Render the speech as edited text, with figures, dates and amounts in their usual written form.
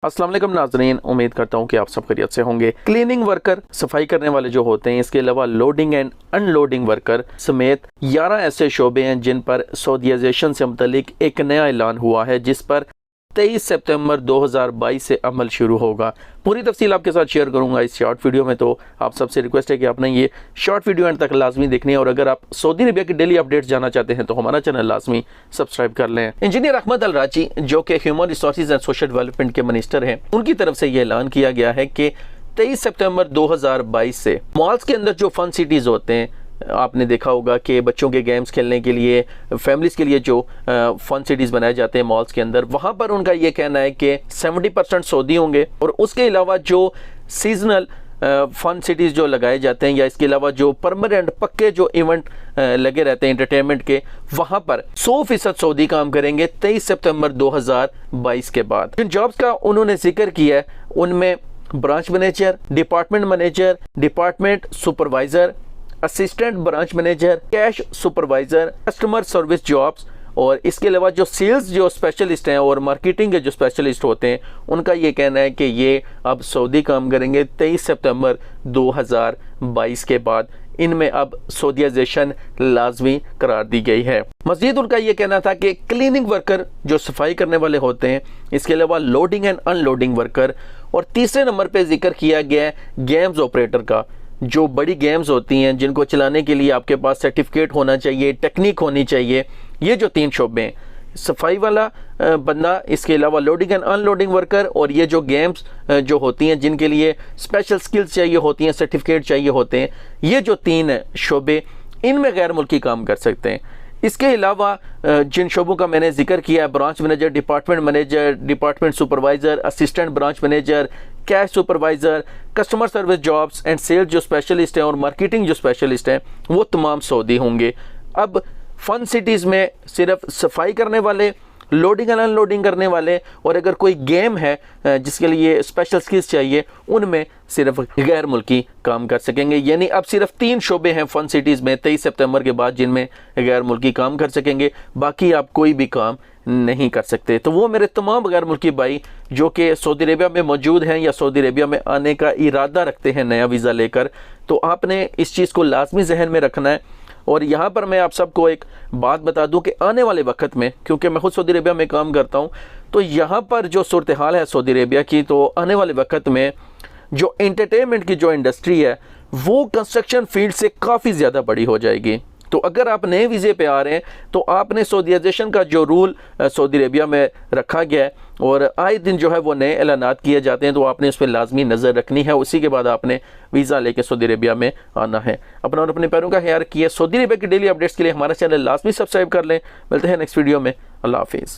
अस्सलाम वालेकुम नाज़रीन, उम्मीद करता हूँ कि आप सब खैरियत से होंगे। क्लीनिंग वर्कर, सफाई करने वाले जो होते हैं, इसके अलावा लोडिंग एंड अनलोडिंग वर्कर समेत 11 ऐसे शोबे हैं जिन पर सऊदीयाइजेशन से मुतल्लिक एक नया ऐलान हुआ है, जिस पर 23 सितंबर 2022 से अमल शुरू होगा। पूरी तफसील आपके साथ शेयर करूंगा इस शॉर्ट वीडियो में। तो आप सबसे रिक्वेस्ट है कि आपने ये शॉर्ट वीडियो एंड तक लाजमी देखनी है, और अगर आप सऊदी अरबिया की डेली अपडेट्स जानना चाहते हैं तो हमारा चैनल लाजमी सब्सक्राइब कर लें। इंजीनियर अहमद अल राची, जो कि human resources and social development के मिनिस्टर हैं, उनकी तरफ से ये ऐलान किया गया है कि 23 सितंबर 2022 से मॉल्स के अंदर जो फन सिटीज़ होते हैं, आपने देखा होगा कि बच्चों के गेम्स खेलने के लिए, फैमिलीज़ के लिए जो फन सिटीज़ बनाए जाते हैं मॉल्स के अंदर, वहाँ पर उनका ये कहना है कि 70% सऊदी होंगे। और उसके अलावा जो सीजनल फन सिटीज़ जो लगाए जाते हैं, या इसके अलावा जो परमानेंट पक्के जो इवेंट लगे रहते हैं एंटरटेनमेंट के, वहाँ पर 100% सऊदी काम करेंगे 23 सितंबर 2022 के बाद। जिन जॉब्स का उन्होंने जिक्र किया है उनमें branch manager, department manager, department supervisor, assistant branch manager, cash supervisor, customer service jobs, और इसके अलावा जो सेल्स जो स्पेशलिस्ट हैं और मार्केटिंग के जो स्पेशलिस्ट होते हैं, उनका ये कहना है कि ये अब सऊदी काम करेंगे 23 सितंबर 2022 के बाद। इनमें अब सऊदीयाइजेशन लाजमी करार दी गई है। मज़ीद उनका ये कहना था कि क्लीनिंग वर्कर जो सफाई करने वाले होते हैं, इसके अलावा लोडिंग एंड अनलोडिंग वर्कर, और तीसरे नंबर पर जिक्र किया गया है गेम्स ऑपरेटर का। जो बड़ी गेम्स होती हैं जिनको चलाने के लिए आपके पास सर्टिफिकेट होना चाहिए, टेक्निक होनी चाहिए, ये जो 3 शोबे हैं, सफाई वाला बंदा, इसके अलावा लोडिंग एंड अनलोडिंग वर्कर, और ये जो गेम्स जो होती हैं जिनके लिए स्पेशल स्किल्स चाहिए होती हैं, सर्टिफिकेट चाहिए होते हैं, ये जो 3 शोबे, इनमें गैर मुल्की काम कर सकते हैं। इसके अलावा जिन शोबों का मैंने जिक्र किया है, branch manager, department supervisor, assistant branch manager, cash supervisor, customer service jobs and sales जो स्पेशलिस्ट हैं, और मार्केटिंग जो स्पेशलिस्ट हैं, वो तमाम सऊदी होंगे। अब फन सिटीज़ में सिर्फ सफाई करने वाले, लोडिंग एंड अनलोडिंग करने वाले, और अगर कोई गेम है जिसके लिए स्पेशल स्किल्स चाहिए, उनमें सिर्फ गैर मुल्की काम कर सकेंगे। यानी अब सिर्फ 3 शोबे हैं फन सिटीज़ में 23 सितंबर के बाद जिनमें गैर मुल्की काम कर सकेंगे, बाकी आप कोई भी काम नहीं कर सकते। तो वो मेरे तमाम गैर मुल्की भाई जो कि सऊदी अरेबिया में मौजूद हैं या सऊदी अरेबिया में आने का इरादा रखते हैं नया वीज़ा लेकर, तो आपने इस चीज़ को लाजमी जहन में रखना है। और यहाँ पर मैं आप सबको एक बात बता दूं कि आने वाले वक्त में, क्योंकि मैं खुद सऊदी अरेबिया में काम करता हूँ, तो यहाँ पर जो सूरत हाल है सऊदी अरेबिया की, तो आने वाले वक्त में जो एंटरटेनमेंट की जो इंडस्ट्री है, वो कंस्ट्रक्शन फील्ड से काफ़ी ज़्यादा बड़ी हो जाएगी। तो अगर आप नए वीज़े पे आ रहे हैं, तो आपने सऊदीयाइजेशन का जो रूल सऊदी अरेबिया में रखा गया है, और आए दिन जो है वो नए ऐलानात किए जाते हैं, तो आपने उस पर लाजमी नज़र रखनी है। उसी के बाद आपने वीज़ा लेके सऊदी अरेबिया में आना है। अपना और अपने पैरों का ख्याल रखिए। सऊदी अरेबिया की डेली अपडेट्स के लिए हमारा चैनल लाजमी सब्सक्राइब कर लें। मिलते हैं नेक्स्ट वीडियो में। अल्लाह हाफिज़।